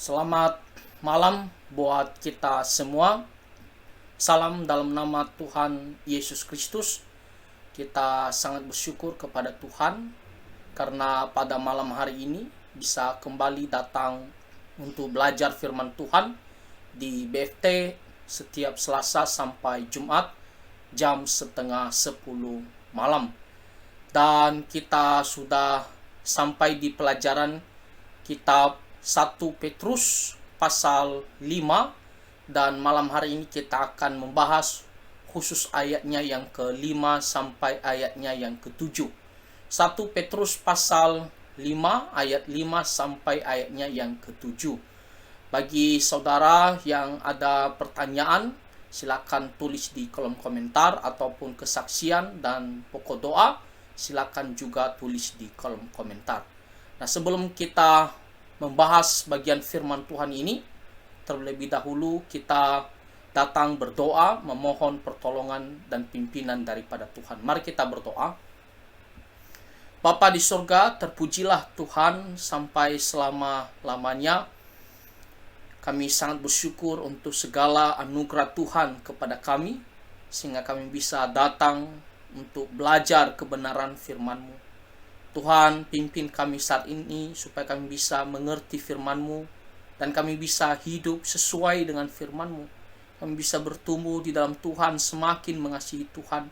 Selamat malam buat kita semua. Salam dalam nama Tuhan Yesus Kristus. Kita sangat bersyukur kepada Tuhan karena pada malam hari ini bisa kembali datang untuk belajar firman Tuhan di BFT setiap Selasa sampai Jumat jam setengah 10 malam. Dan kita sudah sampai di pelajaran kitab 1 Petrus pasal 5, dan malam hari ini kita akan membahas khusus ayatnya yang ke-5 sampai ayatnya yang ke-7. 1 Petrus pasal 5 ayat 5 sampai ayatnya yang ke-7. Bagi saudara yang ada pertanyaan, silakan tulis di kolom komentar, ataupun kesaksian dan pokok doa, silakan juga tulis di kolom komentar. Nah, sebelum kita membahas bagian firman Tuhan ini, terlebih dahulu kita datang berdoa, memohon pertolongan dan pimpinan daripada Tuhan. Mari kita berdoa. Bapa di surga, terpujilah Tuhan sampai selama-lamanya. Kami sangat bersyukur untuk segala anugerah Tuhan kepada kami, sehingga kami bisa datang untuk belajar kebenaran firman-Mu. Tuhan, pimpin kami saat ini supaya kami bisa mengerti firman-Mu dan kami bisa hidup sesuai dengan firman-Mu. Kami bisa bertumbuh di dalam Tuhan, semakin mengasihi Tuhan.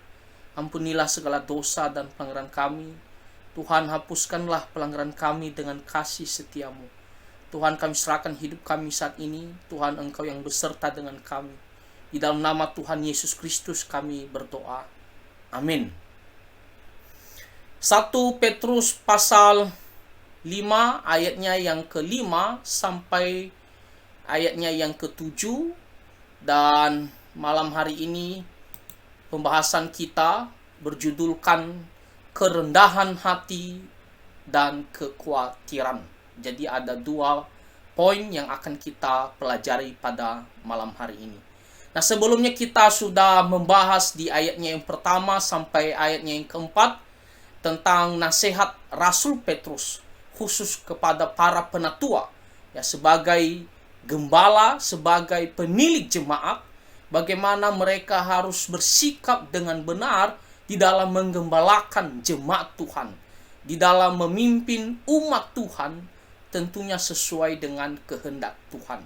Ampunilah segala dosa dan pelanggaran kami. Tuhan, hapuskanlah pelanggaran kami dengan kasih setia-Mu. Tuhan, kami serahkan hidup kami saat ini. Tuhan, Engkau yang beserta dengan kami. Di dalam nama Tuhan Yesus Kristus kami berdoa. Amin. 1 Petrus pasal 5 ayatnya yang ke-5 sampai ayatnya yang ke-7. Dan malam hari ini pembahasan kita berjudulkan kerendahan hati dan kekhawatiran. Jadi ada 2 poin yang akan kita pelajari pada malam hari ini. Nah, sebelumnya kita sudah membahas di ayatnya yang pertama sampai ayatnya yang keempat tentang nasihat Rasul Petrus khusus kepada para penatua, ya, sebagai gembala, sebagai penilik jemaat, bagaimana mereka harus bersikap dengan benar di dalam menggembalakan jemaat Tuhan, di dalam memimpin umat Tuhan, tentunya sesuai dengan kehendak Tuhan.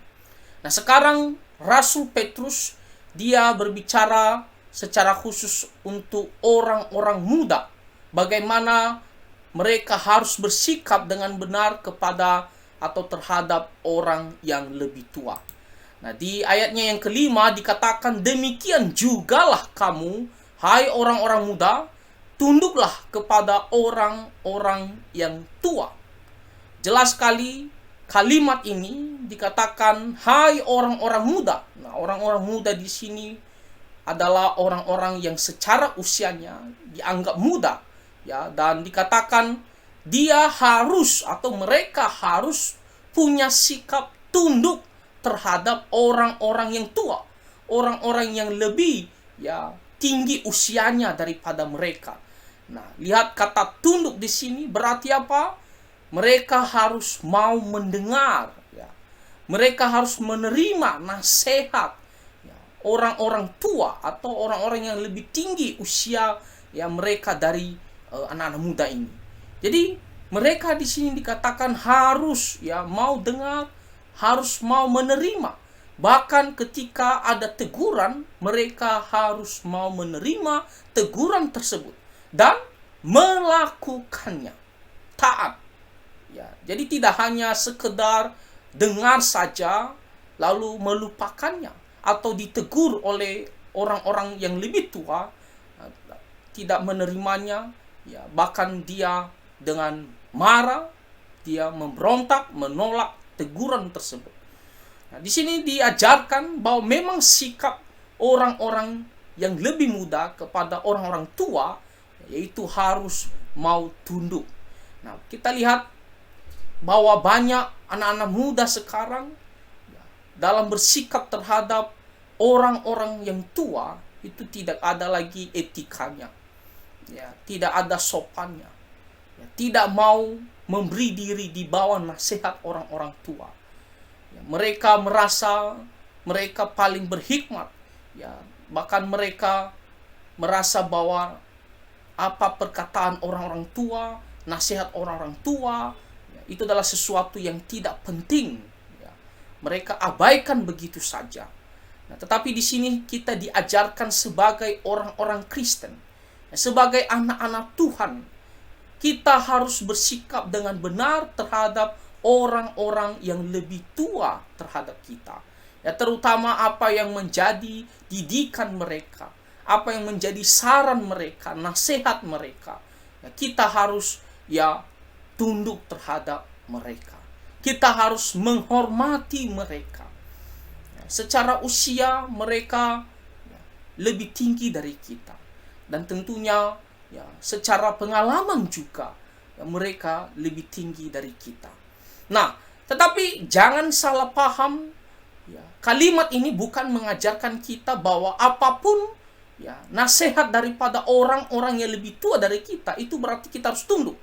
Nah, sekarang Rasul Petrus dia berbicara secara khusus untuk orang-orang muda, bagaimana mereka harus bersikap dengan benar kepada atau terhadap orang yang lebih tua. Nah, di ayatnya yang ke-5 dikatakan, demikian jugalah kamu, hai orang-orang muda, tunduklah kepada orang-orang yang tua. Jelas sekali kalimat ini dikatakan, hai orang-orang muda. Nah, orang-orang muda di sini adalah orang-orang yang secara usianya dianggap muda, ya, dan dikatakan dia harus atau mereka harus punya sikap tunduk terhadap orang-orang yang tua, orang-orang yang lebih, ya, tinggi usianya daripada mereka. Nah, lihat kata tunduk di sini berarti apa? Mereka harus mau mendengar, ya. Mereka harus menerima nasihat, ya, orang-orang tua atau orang-orang yang lebih tinggi usia, ya, mereka dari anak-anak muda ini. Jadi mereka di sini dikatakan harus, ya, mau dengar, harus mau menerima. Bahkan ketika ada teguran, mereka harus mau menerima teguran tersebut dan melakukannya, taat. Ya, jadi tidak hanya sekedar dengar saja lalu melupakannya atau ditegur oleh orang-orang yang lebih tua, tidak menerimanya, ya, bahkan dia dengan marah, dia memberontak, menolak teguran tersebut. Nah, di sini diajarkan bahwa memang sikap orang-orang yang lebih muda kepada orang-orang tua, yaitu harus mau tunduk. Nah, kita lihat bahwa banyak anak-anak muda sekarang, ya, dalam bersikap terhadap orang-orang yang tua itu tidak ada lagi etikanya, ya, tidak ada sopannya, ya, tidak mau memberi diri di bawah nasihat orang-orang tua. Ya, mereka merasa mereka paling berhikmat. Ya, bahkan mereka merasa bahwa apa perkataan orang-orang tua, nasihat orang-orang tua, ya, itu adalah sesuatu yang tidak penting. Ya, mereka abaikan begitu saja. Nah, tetapi di sini kita diajarkan sebagai orang-orang Kristen, ya, sebagai anak-anak Tuhan, kita harus bersikap dengan benar terhadap orang-orang yang lebih tua terhadap kita. Ya, terutama apa yang menjadi didikan mereka, apa yang menjadi saran mereka, nasihat mereka. Ya, kita harus tunduk terhadap mereka. Kita harus menghormati mereka. Ya, secara usia mereka lebih tinggi dari kita. Dan tentunya secara pengalaman juga mereka lebih tinggi dari kita. Nah, tetapi jangan salah paham. Kalimat ini bukan mengajarkan kita bahwa apapun nasihat daripada orang-orang yang lebih tua dari kita itu berarti kita harus tunduk.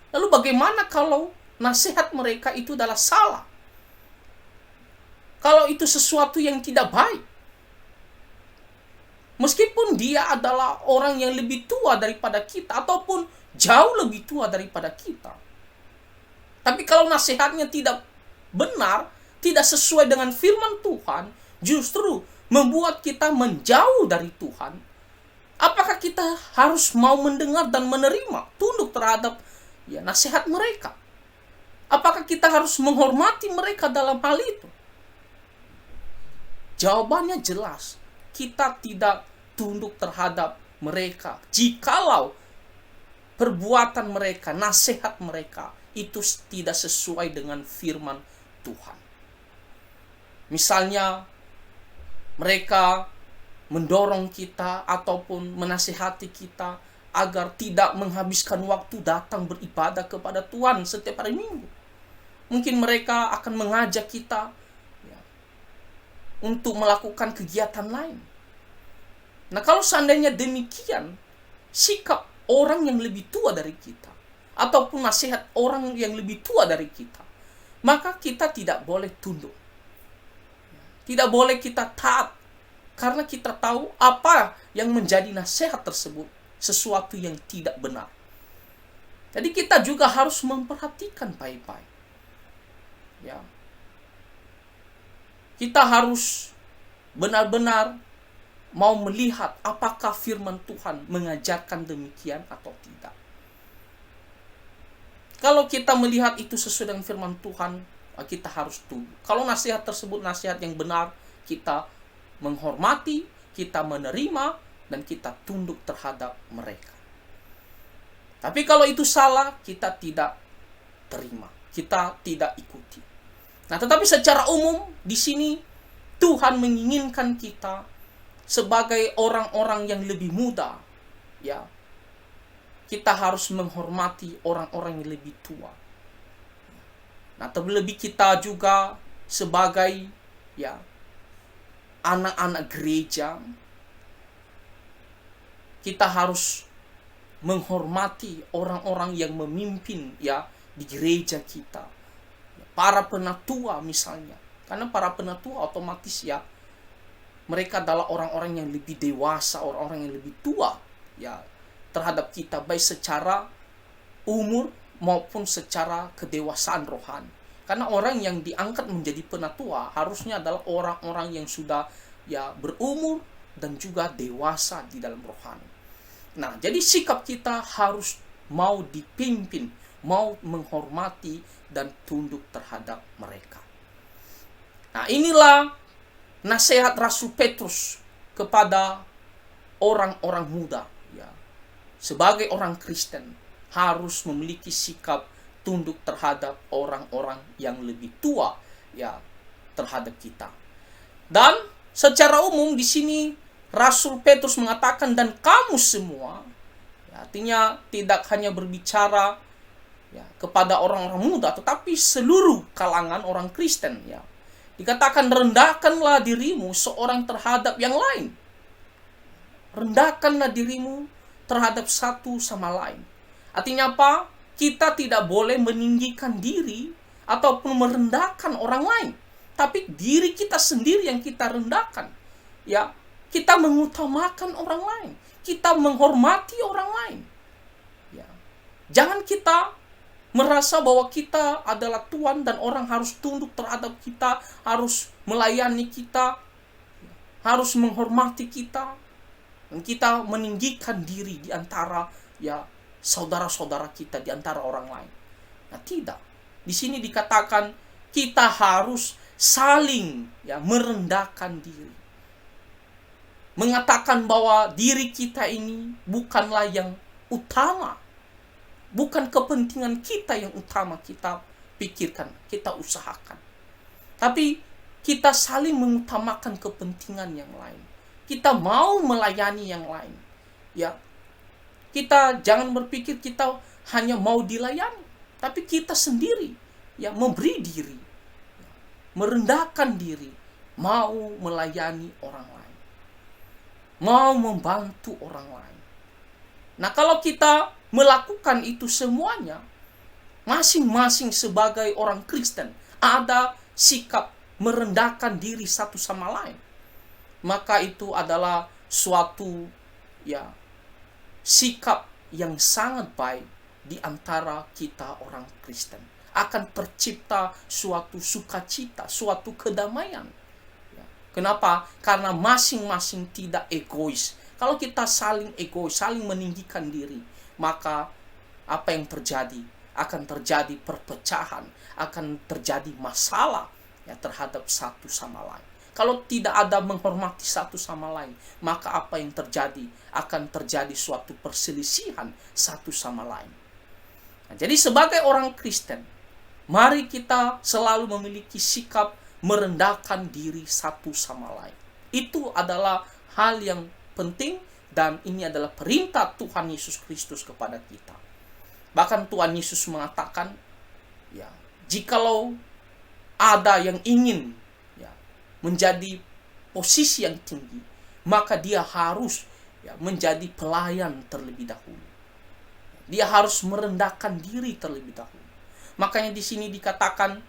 Lalu bagaimana kalau nasihat mereka itu adalah salah? Kalau itu sesuatu yang tidak baik, meskipun dia adalah orang yang lebih tua daripada kita ataupun jauh lebih tua daripada kita, tapi kalau nasihatnya tidak benar, tidak sesuai dengan firman Tuhan, justru membuat kita menjauh dari Tuhan, apakah kita harus mau mendengar dan menerima, tunduk terhadap nasihat mereka? Apakah kita harus menghormati mereka dalam hal itu? Jawabannya jelas, kita tidak tunduk terhadap mereka jikalau perbuatan mereka, nasihat mereka itu tidak sesuai dengan firman Tuhan. Misalnya mereka mendorong kita ataupun menasihati kita agar tidak menghabiskan waktu datang beribadah kepada Tuhan setiap hari Minggu. Mungkin mereka akan mengajak kita untuk melakukan kegiatan lain. Nah, kalau seandainya demikian, sikap orang yang lebih tua dari kita ataupun nasihat orang yang lebih tua dari kita, maka kita tidak boleh tunduk. Tidak boleh kita taat, karena kita tahu apa yang menjadi nasihat tersebut sesuatu yang tidak benar. Jadi kita juga harus memperhatikan baik-baik. Ya. Kita harus benar-benar mau melihat apakah firman Tuhan mengajarkan demikian atau tidak. Kalau kita melihat itu sesuai dengan firman Tuhan, kita harus tunduk. Kalau nasihat tersebut nasihat yang benar, kita menghormati, kita menerima, dan kita tunduk terhadap mereka. Tapi kalau itu salah, kita tidak terima, kita tidak ikuti. Nah, tetapi secara umum di sini Tuhan menginginkan kita sebagai orang-orang yang lebih muda, kita harus menghormati orang-orang yang lebih tua. Nah, terlebih kita juga sebagai anak-anak gereja, kita harus menghormati orang-orang yang memimpin di gereja kita. Para penatua misalnya. Karena para penatua otomatis mereka adalah orang-orang yang lebih dewasa, orang-orang yang lebih tua terhadap kita, baik secara umur maupun secara kedewasaan rohani. Karena orang yang diangkat menjadi penatua harusnya adalah orang-orang yang sudah berumur dan juga dewasa di dalam rohani. Nah, jadi sikap kita harus mau dipimpin, mau menghormati dan tunduk terhadap mereka. Nah, inilah nasihat Rasul Petrus kepada orang-orang muda. Sebagai orang Kristen harus memiliki sikap tunduk terhadap orang-orang yang lebih tua terhadap kita. Dan secara umum di sini Rasul Petrus mengatakan dan kamu semua, artinya tidak hanya berbicara kepada orang-orang muda, tetapi seluruh kalangan orang Kristen. Dikatakan rendahkanlah dirimu seorang terhadap yang lain. Rendahkanlah dirimu terhadap satu sama lain. Artinya apa? Kita tidak boleh meninggikan diri ataupun merendahkan orang lain. tapi diri kita sendiri yang kita rendahkan. Ya, kita mengutamakan orang lain, kita menghormati orang lain. Ya. Jangan kita merasa bahwa kita adalah Tuhan dan orang harus tunduk terhadap kita, harus melayani kita, harus menghormati kita, dan kita meninggikan diri di antara saudara-saudara kita, di antara orang lain. Nah, tidak. Di sini dikatakan kita harus saling merendahkan diri. Mengatakan bahwa diri kita ini bukanlah yang utama. Bukan kepentingan kita yang utama kita pikirkan, kita usahakan. Tapi kita saling mengutamakan kepentingan yang lain. Kita mau melayani yang lain. Ya. Kita jangan berpikir kita hanya mau dilayani, tapi kita sendiri memberi diri, merendahkan diri, mau melayani orang lain, mau membantu orang lain. Nah, kalau kita melakukan itu semuanya, masing-masing sebagai orang Kristen ada sikap merendahkan diri satu sama lain, maka itu adalah suatu sikap yang sangat baik di antara kita orang Kristen. Akan tercipta suatu sukacita, suatu kedamaian. Kenapa? Karena masing-masing tidak egois. Kalau kita saling egois, saling meninggikan diri, maka apa yang terjadi? Akan terjadi perpecahan, akan terjadi masalah terhadap satu sama lain. Kalau tidak ada menghormati satu sama lain, maka apa yang terjadi? Akan terjadi suatu perselisihan satu sama lain. Nah, jadi sebagai orang Kristen, mari kita selalu memiliki sikap merendahkan diri satu sama lain. Itu adalah hal yang penting dan ini adalah perintah Tuhan Yesus Kristus kepada kita. Bahkan Tuhan Yesus mengatakan, jikalau ada yang ingin menjadi posisi yang tinggi, maka dia harus menjadi pelayan terlebih dahulu. Dia harus merendahkan diri terlebih dahulu. Makanya di sini dikatakan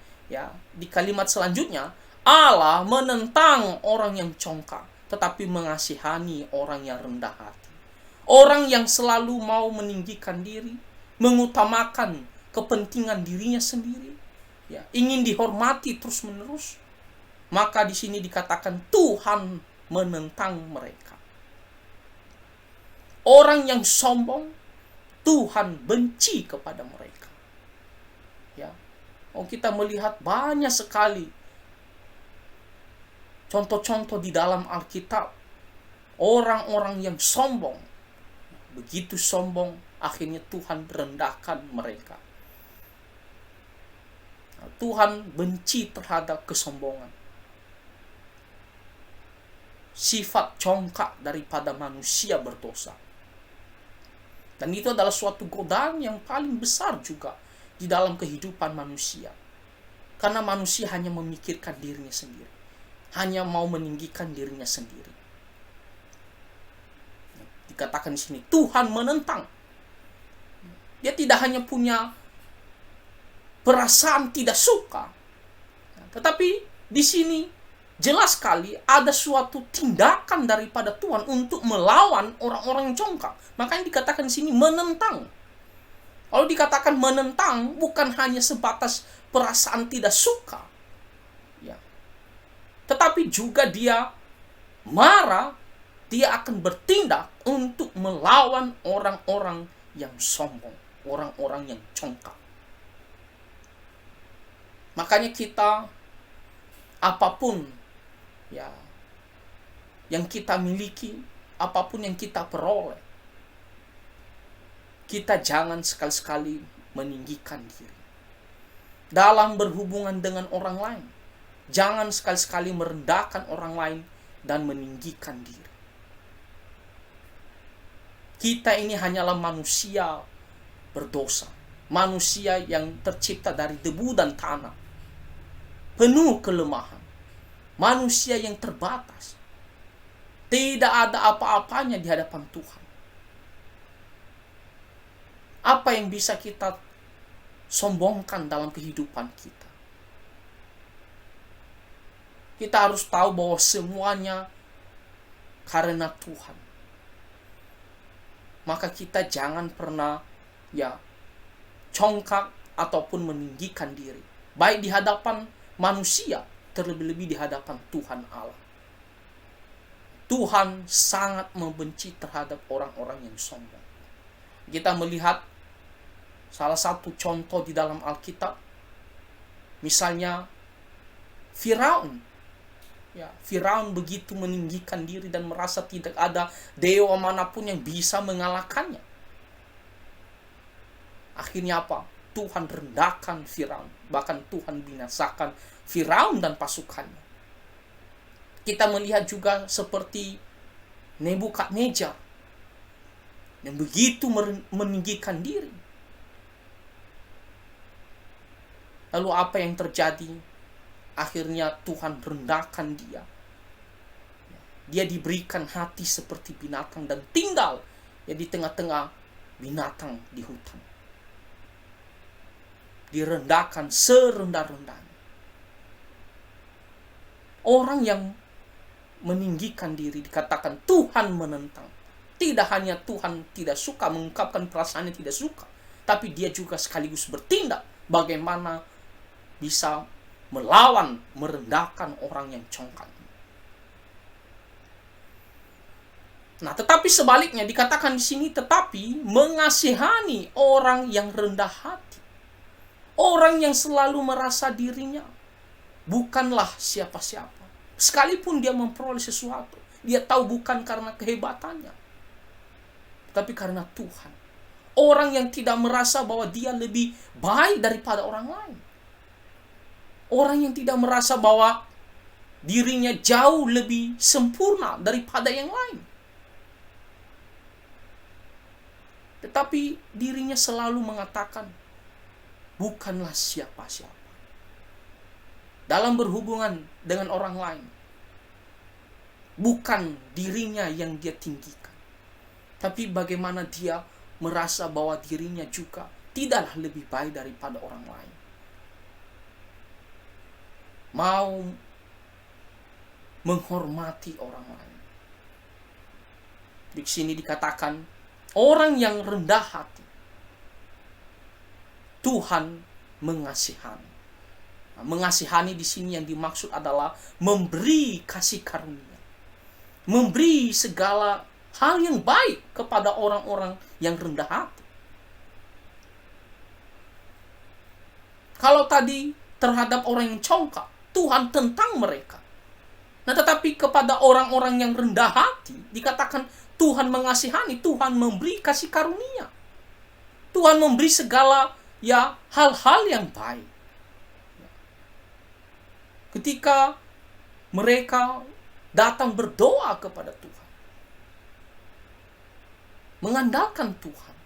di kalimat selanjutnya, Allah menentang orang yang congkak, tetapi mengasihani orang yang rendah hati. Orang yang selalu mau meninggikan diri, mengutamakan kepentingan dirinya sendiri, ingin dihormati terus-menerus, maka di sini dikatakan Tuhan menentang mereka. Orang yang sombong, Tuhan benci kepada mereka. Kita melihat banyak sekali contoh-contoh di dalam Alkitab. Orang-orang yang sombong, begitu sombong, akhirnya Tuhan rendahkan mereka. Tuhan benci terhadap kesombongan. Sifat congkak daripada manusia berdosa. Dan itu adalah suatu godaan yang paling besar juga di dalam kehidupan manusia. Karena manusia hanya memikirkan dirinya sendiri. Hanya mau meninggikan dirinya sendiri. Dikatakan di sini, Tuhan menentang. Dia tidak hanya punya perasaan tidak suka. Tetapi di sini jelas sekali ada suatu tindakan daripada Tuhan untuk melawan orang-orang yang congkak. Makanya dikatakan di sini menentang. Kalau dikatakan menentang, bukan hanya sebatas perasaan tidak suka, tetapi juga dia marah, dia akan bertindak untuk melawan orang-orang yang sombong, orang-orang yang congkak. Makanya kita, apapun yang kita miliki, apapun yang kita peroleh, kita jangan sekali-sekali meninggikan diri. Dalam berhubungan dengan orang lain, jangan sekali-sekali merendahkan orang lain dan meninggikan diri. Kita ini hanyalah manusia berdosa, manusia yang tercipta dari debu dan tanah, penuh kelemahan, manusia yang terbatas. Tidak ada apa-apanya di hadapan Tuhan. Apa yang bisa kita sombongkan dalam kehidupan kita? Kita harus tahu bahwa semuanya karena Tuhan. Maka kita jangan pernah congkak ataupun meninggikan diri, baik di hadapan manusia, terlebih-lebih di hadapan Tuhan Allah. Tuhan sangat membenci terhadap orang-orang yang sombong. Kita melihat salah satu contoh di dalam Alkitab, misalnya Firaun. Firaun begitu meninggikan diri dan merasa tidak ada dewa manapun yang bisa mengalahkannya. Akhirnya apa? Tuhan rendahkan Firaun, bahkan Tuhan binasakan Firaun dan pasukannya. Kita melihat juga seperti Nebukadnezar yang begitu meninggikan diri. Lalu apa yang terjadi? Akhirnya Tuhan rendahkan dia. Dia diberikan hati seperti binatang dan tinggal di tengah-tengah binatang di hutan. Direndahkan serendah-rendahnya. Orang yang meninggikan diri dikatakan Tuhan menentang. Tidak hanya Tuhan tidak suka mengungkapkan perasaannya tidak suka, tapi dia juga sekaligus bertindak bagaimana bisa melawan, merendahkan orang yang congkak. Nah, tetapi sebaliknya dikatakan di sini, tetapi mengasihani orang yang rendah hati. Orang yang selalu merasa dirinya bukanlah siapa-siapa. Sekalipun dia memperoleh sesuatu, dia tahu bukan karena kehebatannya, tapi karena Tuhan. Orang yang tidak merasa bahwa dia lebih baik daripada orang lain. Orang yang tidak merasa bahwa dirinya jauh lebih sempurna daripada yang lain. Tetapi dirinya selalu mengatakan, bukanlah siapa-siapa. Dalam berhubungan dengan orang lain, bukan dirinya yang dia tinggikan, tapi bagaimana dia merasa bahwa dirinya juga tidaklah lebih baik daripada orang lain. Mau menghormati orang lain. Di sini dikatakan orang yang rendah hati Tuhan mengasihani. Nah, mengasihani di sini yang dimaksud adalah memberi kasih karunia, memberi segala hal yang baik kepada orang-orang yang rendah hati. Kalau tadi terhadap orang yang congkak, Tuhan tentang mereka. Nah, tetapi kepada orang-orang yang rendah hati dikatakan Tuhan mengasihani, Tuhan memberi kasih karunia. Tuhan memberi segala hal-hal yang baik. Ketika mereka datang berdoa kepada Tuhan, mengandalkan Tuhan,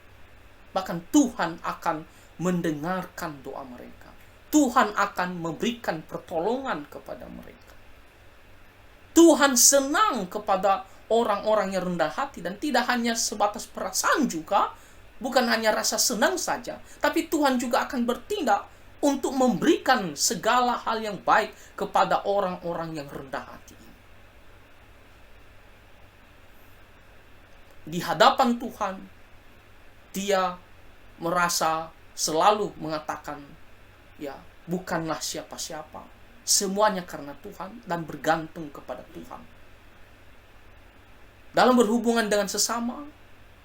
bahkan Tuhan akan mendengarkan doa mereka. Tuhan akan memberikan pertolongan kepada mereka. Tuhan senang kepada orang-orang yang rendah hati, dan tidak hanya sebatas perasaan juga, bukan hanya rasa senang saja, tapi Tuhan juga akan bertindak untuk memberikan segala hal yang baik kepada orang-orang yang rendah hati. Di hadapan Tuhan, dia merasa selalu mengatakan, bukanlah siapa-siapa. Semuanya karena Tuhan dan bergantung kepada Tuhan. Dalam berhubungan dengan sesama,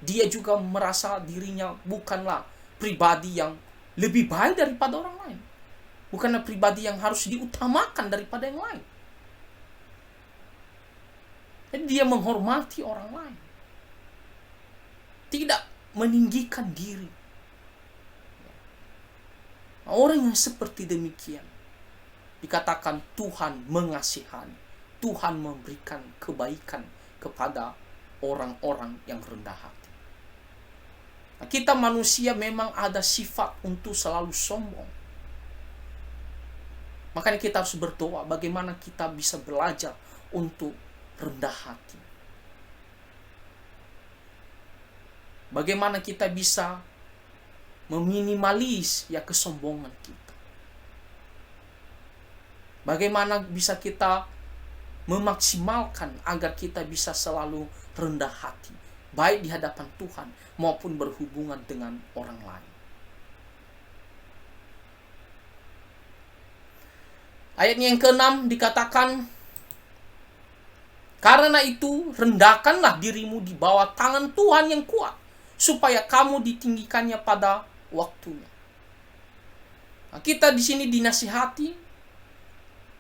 dia juga merasa dirinya bukanlah pribadi yang lebih baik daripada orang lain. Bukanlah pribadi yang harus diutamakan daripada yang lain. Jadi dia menghormati orang lain. Tidak meninggikan diri. Orang yang seperti demikian dikatakan Tuhan mengasihani. Tuhan memberikan kebaikan kepada orang-orang yang rendah hati. Nah, kita manusia memang ada sifat untuk selalu sombong. Makanya kita harus berdoa bagaimana kita bisa belajar untuk rendah hati. Bagaimana kita bisa meminimalis kesombongan kita. Bagaimana bisa kita memaksimalkan agar kita bisa selalu rendah hati, baik di hadapan Tuhan maupun berhubungan dengan orang lain. Ayatnya yang ke-6 dikatakan, karena itu rendahkanlah dirimu di bawah tangan Tuhan yang kuat, supaya kamu ditinggikannya pada waktunya. Nah, kita di sini dinasihati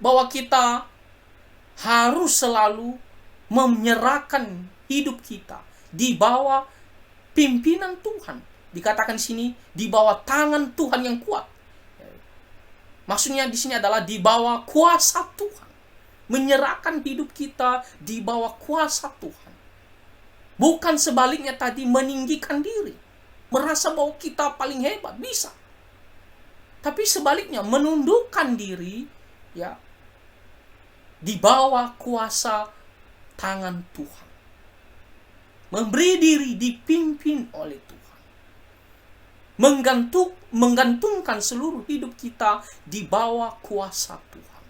bahwa kita harus selalu menyerahkan hidup kita di bawah pimpinan Tuhan. Dikatakan di sini di bawah tangan Tuhan yang kuat. Maksudnya di sini adalah di bawah kuasa Tuhan. Menyerahkan hidup kita di bawah kuasa Tuhan. Bukan sebaliknya tadi meninggikan diri. Merasa bahwa kita paling hebat, bisa. Tapi sebaliknya menundukkan diri ya di bawah kuasa tangan Tuhan. Memberi diri dipimpin oleh Tuhan. Menggantungkan seluruh hidup kita di bawah kuasa Tuhan.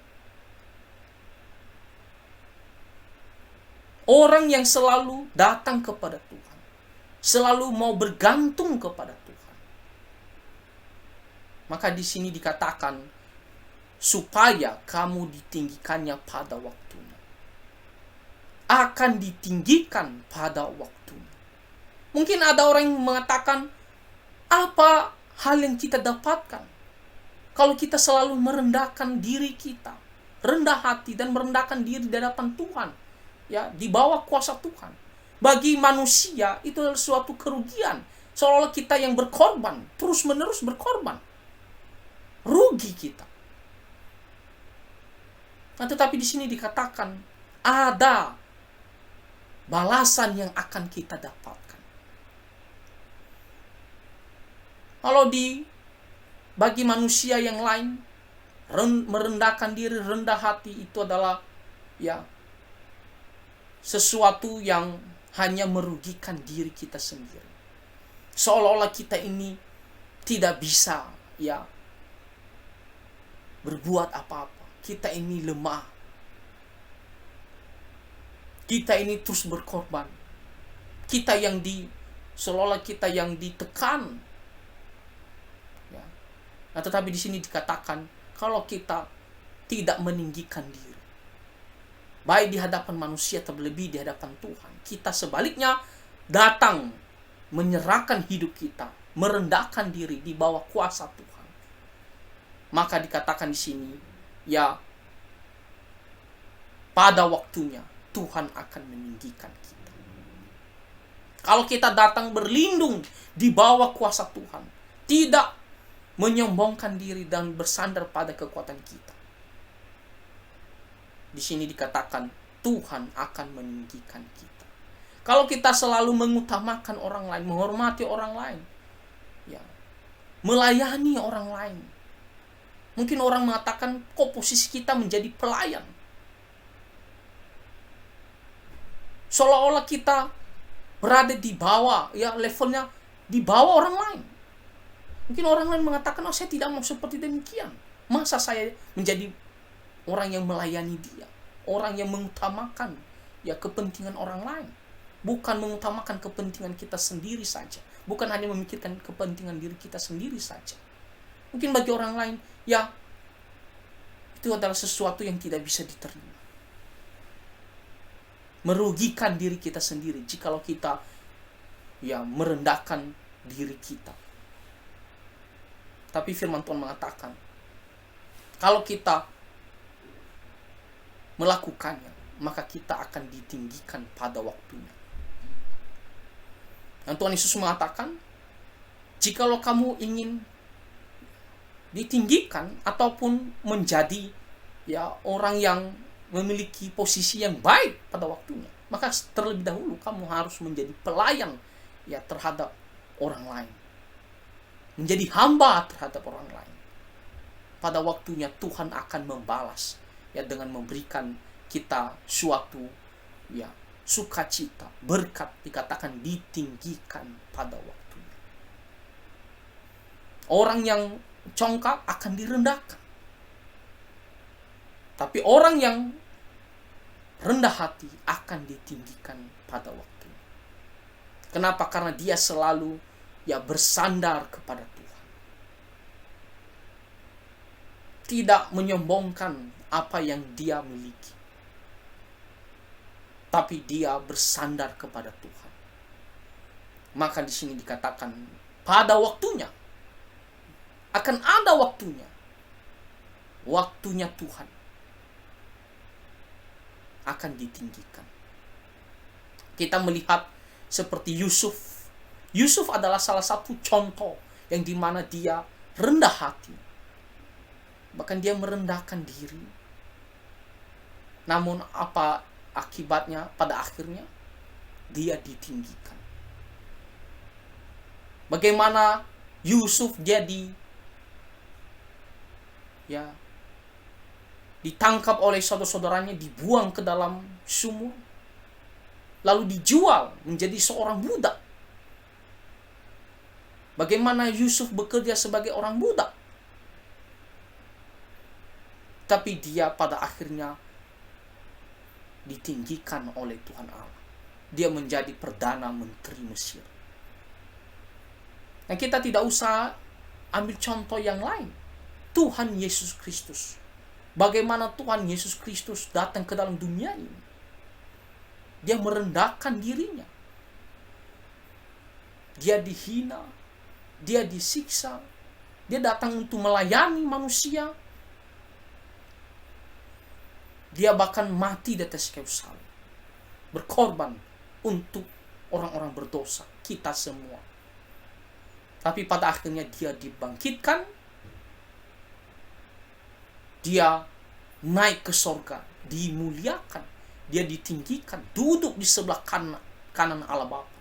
Orang yang selalu datang kepada Tuhan, selalu mau bergantung kepada Tuhan. Maka di sini dikatakan supaya kamu ditinggikannya pada waktunya. Akan ditinggikan pada waktunya. Mungkin ada orang yang mengatakan, apa hal yang kita dapatkan kalau kita selalu merendahkan diri kita, rendah hati dan merendahkan diri di hadapan Tuhan, ya, di bawah kuasa Tuhan. Bagi manusia itu adalah suatu kerugian, seolah-olah kita yang berkorban, terus-menerus berkorban. Rugi kita. Nah, tetapi di sini dikatakan ada balasan yang akan kita dapatkan. Kalau bagi manusia yang lain, merendahkan diri, rendah hati itu adalah ya sesuatu yang hanya merugikan diri kita sendiri. Seolah-olah kita ini tidak bisa ya berbuat apa-apa. Kita ini lemah. Kita ini terus berkorban. Seolah-olah kita yang ditekan. Ya. Nah, tetapi di sini dikatakan kalau kita tidak meninggikan diri, baik di hadapan manusia terlebih di hadapan Tuhan, kita sebaliknya datang menyerahkan hidup kita, merendahkan diri di bawah kuasa Tuhan. Maka dikatakan di sini, ya pada waktunya Tuhan akan meninggikan kita. Kalau kita datang berlindung di bawah kuasa Tuhan, tidak menyombongkan diri dan bersandar pada kekuatan kita, di sini dikatakan Tuhan akan meninggikan kita. Kalau kita selalu mengutamakan orang lain, menghormati orang lain, ya, melayani orang lain. Mungkin orang mengatakan kok posisi kita menjadi pelayan. Seolah-olah kita berada di bawah, ya levelnya di bawah orang lain. Mungkin orang lain mengatakan, oh saya tidak mau seperti demikian. Masa saya menjadi orang yang melayani dia, orang yang mengutamakan ya kepentingan orang lain, bukan mengutamakan kepentingan kita sendiri saja, bukan hanya memikirkan kepentingan diri kita sendiri saja. Mungkin bagi orang lain ya itu adalah sesuatu yang tidak bisa diterima, merugikan diri kita sendiri jikalau kita ya merendahkan diri kita. Tapi firman Tuhan mengatakan kalau kita melakukannya, maka kita akan ditinggikan pada waktunya. Dan Tuhan Yesus mengatakan, jikalau kamu ingin ditinggikan ataupun menjadi ya orang yang memiliki posisi yang baik pada waktunya, maka terlebih dahulu kamu harus menjadi pelayan ya terhadap orang lain, menjadi hamba terhadap orang lain. Pada waktunya Tuhan akan membalas ya dengan memberikan kita suatu ya sukacita, berkat, dikatakan ditinggikan pada waktunya. Orang yang congkak akan direndahkan. Tapi orang yang rendah hati akan ditinggikan pada waktu. Kenapa? Karena dia selalu bersandar kepada Tuhan. Tidak menyombongkan apa yang dia miliki, tapi dia bersandar kepada Tuhan. Maka di sini dikatakan pada waktunya, akan ada waktunya. Waktunya Tuhan akan ditinggikan. Kita melihat seperti Yusuf. Yusuf adalah salah satu contoh yang dimana dia rendah hati. Bahkan dia merendahkan diri. Namun apa akibatnya? Pada akhirnya dia ditinggikan. Bagaimana Yusuf jadi ditangkap oleh saudara-saudaranya, dibuang ke dalam sumur, lalu dijual menjadi seorang budak. Bagaimana Yusuf bekerja sebagai orang budak, tapi dia pada akhirnya ditinggikan oleh Tuhan Allah. Dia menjadi Perdana Menteri Mesir. Nah, kita tidak usah ambil contoh yang lain. Tuhan Yesus Kristus. Bagaimana Tuhan Yesus Kristus datang ke dalam dunia ini. Dia merendahkan dirinya. Dia dihina. Dia disiksa. Dia datang untuk melayani manusia. Dia bahkan mati di atas kayu salib. Berkorban untuk orang-orang berdosa. Kita semua. Tapi pada akhirnya dia dibangkitkan. Dia naik ke sorga. Dimuliakan. Dia ditinggikan. Duduk di sebelah kanan Allah Bapa.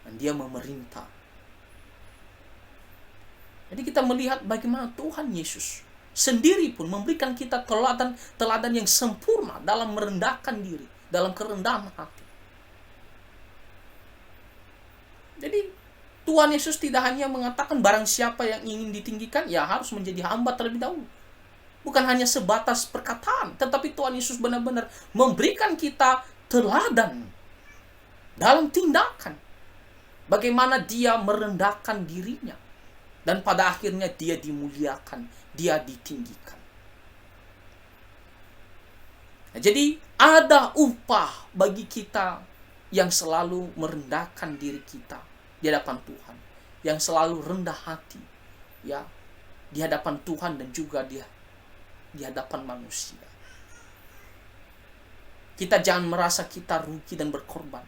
Dan dia memerintah. Jadi kita melihat bagaimana Tuhan Yesus sendiri pun memberikan kita teladan yang sempurna dalam merendahkan diri. Dalam kerendahan hati. Jadi Tuhan Yesus tidak hanya mengatakan barang siapa yang ingin ditinggikan, ya harus menjadi hamba terlebih dahulu. Bukan hanya sebatas perkataan, tetapi Tuhan Yesus benar-benar memberikan kita teladan dalam tindakan. Bagaimana dia merendahkan dirinya. Dan pada akhirnya dia dimuliakan, dia ditinggikan. Nah, jadi ada upah bagi kita yang selalu merendahkan diri kita di hadapan Tuhan, yang selalu rendah hati di hadapan Tuhan dan juga di hadapan manusia. Kita jangan merasa kita rugi dan berkorban.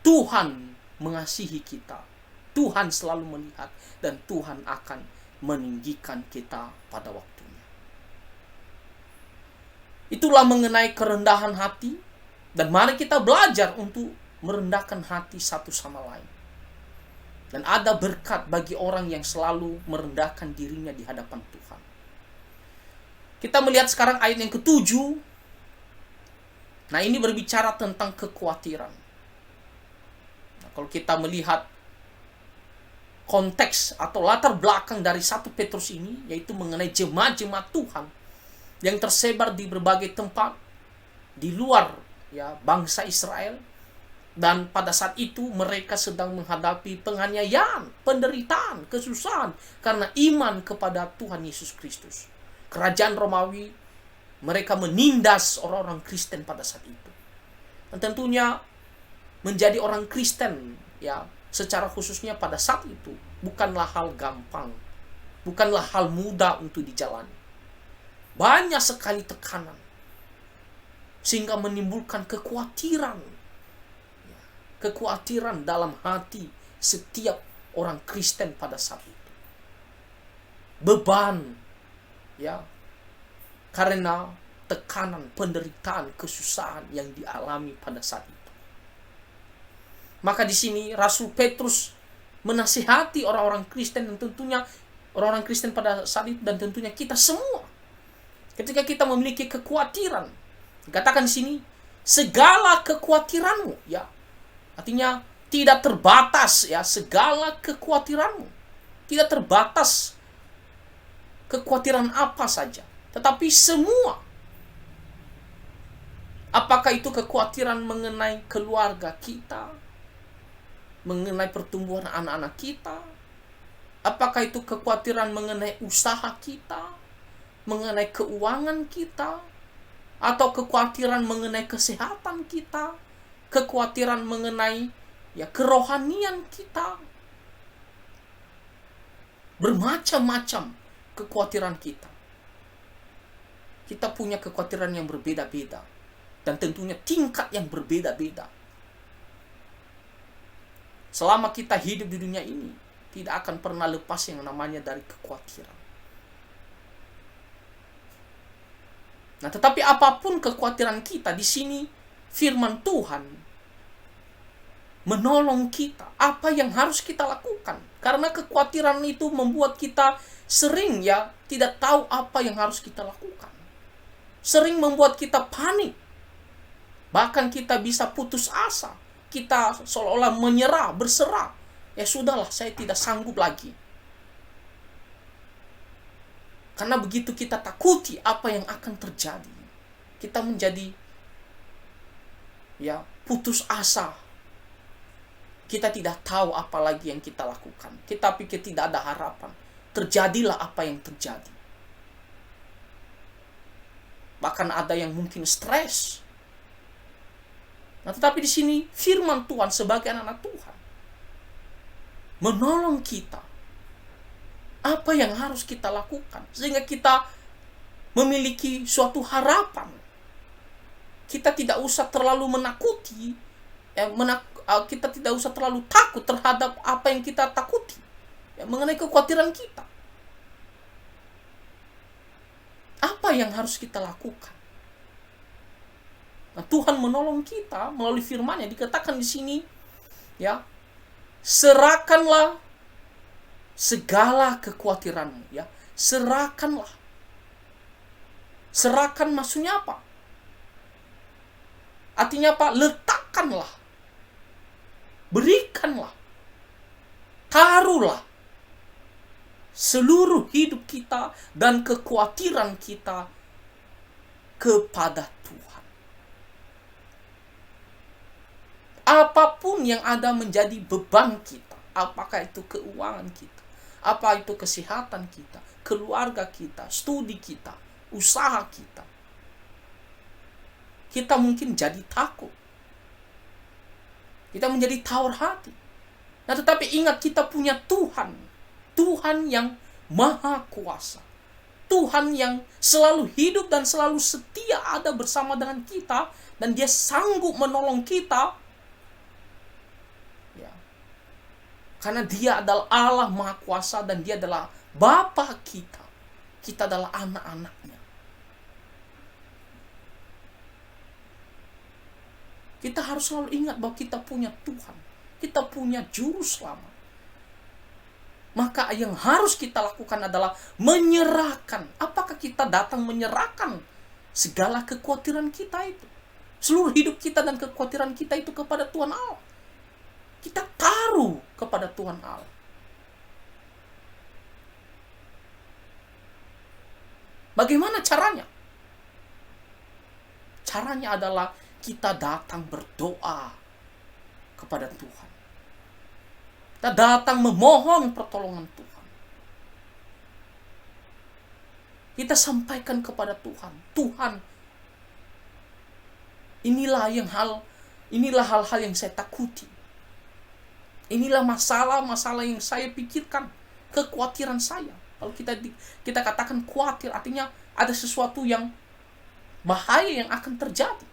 Tuhan mengasihi kita. Tuhan selalu melihat dan Tuhan akan meninggikan kita pada waktunya. Itulah mengenai kerendahan hati, dan mari kita belajar untuk merendahkan hati satu sama lain. Dan ada berkat bagi orang yang selalu merendahkan dirinya di hadapan Tuhan. Kita melihat sekarang ayat yang ke-7. Nah, ini berbicara tentang kekhawatiran. Nah, kalau kita melihat konteks atau latar belakang dari 1 Petrus ini, yaitu mengenai jemaat-jemaat Tuhan yang tersebar di berbagai tempat di luar bangsa Israel. Dan pada saat itu mereka sedang menghadapi penganiayaan, penderitaan, kesusahan karena iman kepada Tuhan Yesus Kristus. Kerajaan Romawi, mereka menindas orang-orang Kristen pada saat itu. Dan tentunya menjadi orang Kristen secara khususnya pada saat itu bukanlah hal gampang, bukanlah hal mudah untuk dijalani. Banyak sekali tekanan sehingga menimbulkan kekhawatiran dalam hati setiap orang Kristen pada saat itu. Beban karena tekanan, penderitaan, kesusahan yang dialami pada saat itu. Maka di sini Rasul Petrus menasihati orang-orang Kristen dan tentunya orang-orang Kristen pada saat itu dan tentunya kita semua. Ketika kita memiliki kekhawatiran, dikatakan di sini segala kekhawatiranmu artinya tidak terbatas segala kekhawatiranmu. Tidak terbatas kekhawatiran apa saja, tetapi semua Apakah itu kekhawatiran mengenai keluarga kita, mengenai pertumbuhan anak-anak kita? Apakah itu kekhawatiran mengenai usaha kita, mengenai keuangan kita, atau kekhawatiran mengenai kesehatan kita, kekhawatiran mengenai kerohanian kita? Bermacam-macam kekhawatiran kita. Kita punya kekhawatiran yang berbeda-beda, dan tentunya tingkat yang berbeda-beda. Selama kita hidup di dunia ini, tidak akan pernah lepas yang namanya dari kekhawatiran. Nah, tetapi apapun kekhawatiran kita, di sini firman Tuhan menolong kita. Apa yang harus kita lakukan? Karena kekhawatiran itu membuat kita sering tidak tahu apa yang harus kita lakukan. Sering membuat kita panik. Bahkan kita bisa putus asa. Kita seolah-olah menyerah, berserah. Ya sudahlah, saya tidak sanggup lagi. Karena begitu kita takuti apa yang akan terjadi, kita menjadi putus asa. Kita tidak tahu apa lagi yang kita lakukan. Kita pikir tidak ada harapan. Terjadilah apa yang terjadi. Bahkan ada yang mungkin stres. Nah, tetapi di sini firman Tuhan sebagai anak-anak Tuhan menolong kita. Apa yang harus kita lakukan sehingga kita memiliki suatu harapan. Kita tidak usah terlalu menakuti, kita tidak usah terlalu takut terhadap apa yang kita takuti, mengenai kekhawatiran kita. Apa yang harus kita lakukan? Nah, Tuhan menolong kita melalui firman-Nya. Dikatakan di sini, serahkanlah segala kekhawatiranmu, serahkanlah. Serahkan maksudnya apa? Artinya apa? Letakkanlah. Berikanlah. Taruhlah seluruh hidup kita dan kekhawatiran kita kepada Tuhan. Apapun yang ada menjadi beban kita, apakah itu keuangan kita, apa itu kesehatan kita, keluarga kita, studi kita, usaha kita, kita mungkin jadi takut. Kita menjadi tawar hati. Nah, tetapi ingat, kita punya Tuhan. Tuhan yang maha kuasa. Tuhan yang selalu hidup dan selalu setia ada bersama dengan kita. Dan Dia sanggup menolong kita. Karena Dia adalah Allah maha kuasa dan Dia adalah Bapa kita. Kita adalah anak-anak-Nya. Kita harus selalu ingat bahwa kita punya Tuhan. Kita punya juru selamat. Maka yang harus kita lakukan adalah menyerahkan. Apakah kita datang menyerahkan segala kekhawatiran kita itu? Seluruh hidup kita dan kekhawatiran kita itu kepada Tuhan Allah. Kita taruh kepada Tuhan Allah. Bagaimana caranya? Caranya adalah kita datang berdoa kepada Tuhan. Kita datang memohon pertolongan Tuhan. Kita sampaikan kepada Tuhan. Tuhan, inilah hal-hal yang saya takuti. Inilah masalah-masalah yang saya pikirkan, kekhawatiran saya. Kalau kita katakan khawatir, artinya ada sesuatu yang bahaya yang akan terjadi.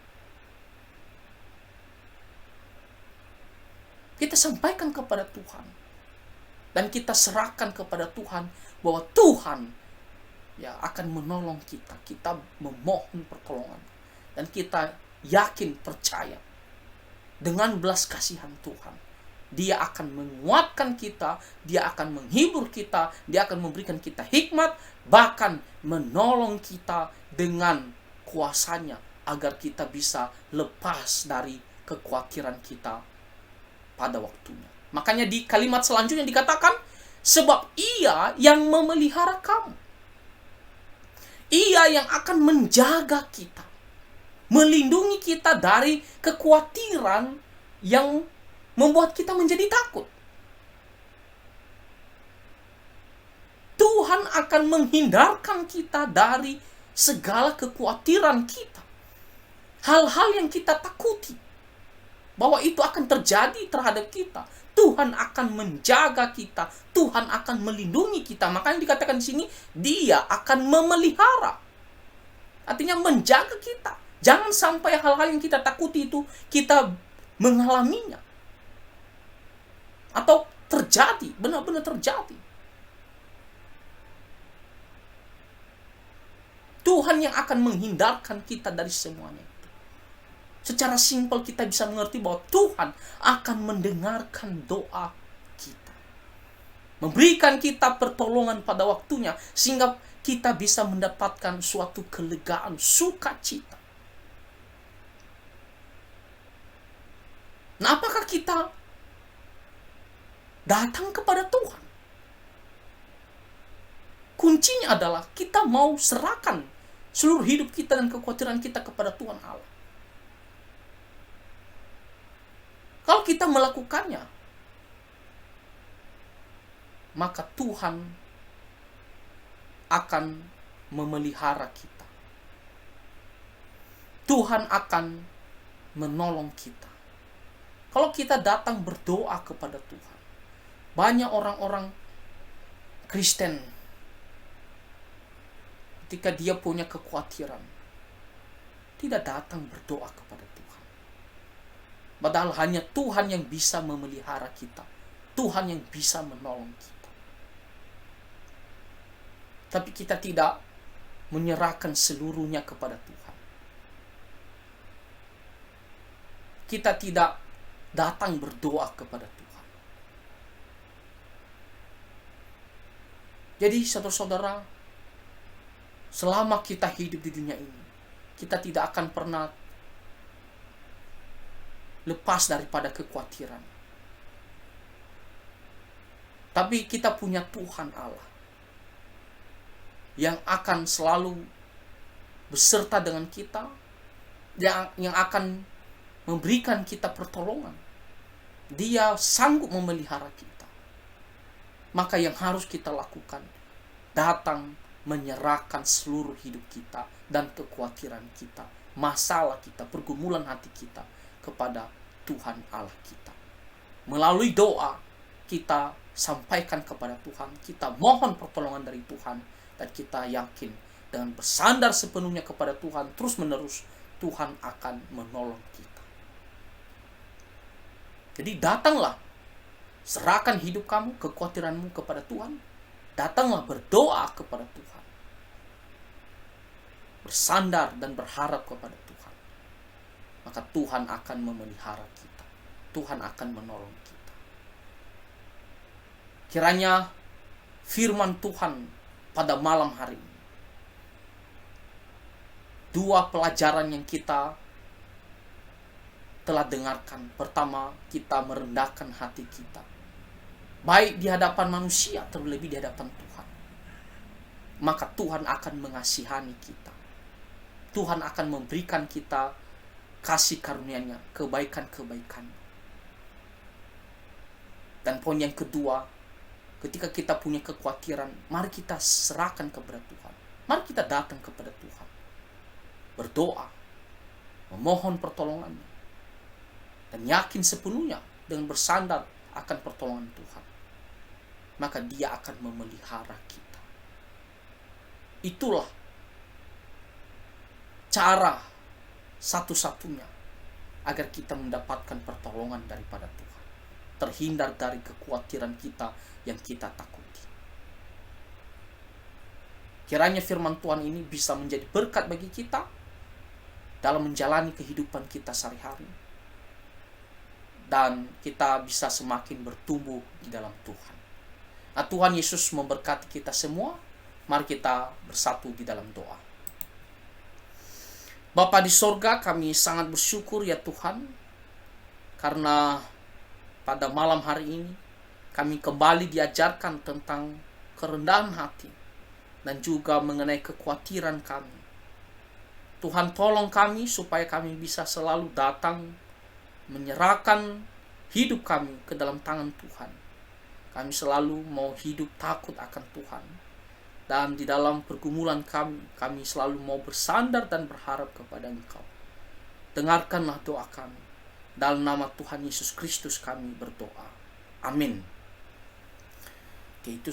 Kita sampaikan kepada Tuhan. Dan kita serahkan kepada Tuhan bahwa Tuhan akan menolong kita. Kita memohon pertolongan. Dan kita yakin, percaya dengan belas kasihan Tuhan. Dia akan menguatkan kita, Dia akan menghibur kita, Dia akan memberikan kita hikmat, bahkan menolong kita dengan kuasanya agar kita bisa lepas dari kekhawatiran kita pada waktunya. Makanya di kalimat selanjutnya dikatakan, sebab Ia yang memelihara kamu. Ia yang akan menjaga kita. melindungi kita dari kekhawatiran yang membuat kita menjadi takut. Tuhan akan menghindarkan kita dari segala kekhawatiran kita. Hal-hal yang kita takuti, bahwa itu akan terjadi terhadap kita. Tuhan akan menjaga kita. Tuhan akan melindungi kita. Makanya dikatakan di sini, Dia akan memelihara. Artinya menjaga kita. Jangan sampai hal-hal yang kita takuti itu kita mengalaminya. Atau terjadi, benar-benar terjadi. Tuhan yang akan menghindarkan kita dari semuanya itu. Secara simpel kita bisa mengerti bahwa Tuhan akan mendengarkan doa kita. Memberikan kita pertolongan pada waktunya, sehingga kita bisa mendapatkan suatu kelegaan, sukacita. Nah, apakah kita datang kepada Tuhan? Kuncinya adalah kita mau serahkan seluruh hidup kita dan kekhawatiran kita kepada Tuhan Allah. Kalau kita melakukannya, maka Tuhan akan memelihara kita. Tuhan akan menolong kita. Kalau kita datang berdoa kepada Tuhan. Banyak orang-orang Kristen, ketika dia punya kekhawatiran, tidak datang berdoa kepada Tuhan. Padahal hanya Tuhan yang bisa memelihara kita. Tuhan yang bisa menolong kita. Tapi kita tidak menyerahkan seluruhnya kepada Tuhan. Kita tidak datang berdoa kepada Tuhan. Jadi saudara-saudara, selama kita hidup di dunia ini, kita tidak akan pernah lepas daripada kekhawatiran. Tapi kita punya Tuhan Allah yang akan selalu beserta dengan kita, yang akan memberikan kita pertolongan. Dia sanggup memelihara kita. Maka yang harus kita lakukan, datang menyerahkan seluruh hidup kita dan kekhawatiran kita, masalah kita, pergumulan hati kita kepada Tuhan Allah kita. Melalui doa, kita sampaikan kepada Tuhan, kita mohon pertolongan dari Tuhan, dan kita yakin dengan bersandar sepenuhnya kepada Tuhan terus-menerus, Tuhan akan menolong kita. Jadi datanglah, serahkan hidup kamu, kekhawatiranmu kepada Tuhan. Datanglah berdoa kepada Tuhan. Bersandar dan berharap kepada Tuhan. Maka Tuhan akan memelihara kita. Tuhan akan menolong kita. Kiranya firman Tuhan pada malam hari ini, dua pelajaran yang kita telah dengarkan. Pertama, kita merendahkan hati kita, baik di hadapan manusia, terlebih di hadapan Tuhan. Maka Tuhan akan mengasihani kita. Tuhan akan memberikan kita kasih karunia-Nya, kebaikan-kebaikan. Dan poin yang kedua, ketika kita punya kekhawatiran, mari kita serahkan kepada Tuhan. Mari kita datang kepada Tuhan, berdoa, memohon pertolongan-Nya, dan yakin sepenuhnya dengan bersandar akan pertolongan Tuhan. Maka Dia akan memelihara kita. Itulah cara satu-satunya agar kita mendapatkan pertolongan daripada Tuhan, terhindar dari kekhawatiran kita yang kita takuti. Kiranya firman Tuhan ini bisa menjadi berkat bagi kita dalam menjalani kehidupan kita sehari-hari, dan kita bisa semakin bertumbuh di dalam Tuhan. Nah, Tuhan Yesus memberkati kita semua. Mari kita bersatu di dalam doa. Bapa di sorga, kami sangat bersyukur ya Tuhan, karena pada malam hari ini kami kembali diajarkan tentang kerendahan hati dan juga mengenai kekhawatiran kami. Tuhan tolong kami supaya kami bisa selalu datang menyerahkan hidup kami ke dalam tangan Tuhan. Kami selalu mau hidup takut akan Tuhan. Dan di dalam pergumulan kami selalu mau bersandar dan berharap kepada Engkau. Dengarkanlah doa kami. Dalam nama Tuhan Yesus Kristus kami berdoa. Amin. Oke, itu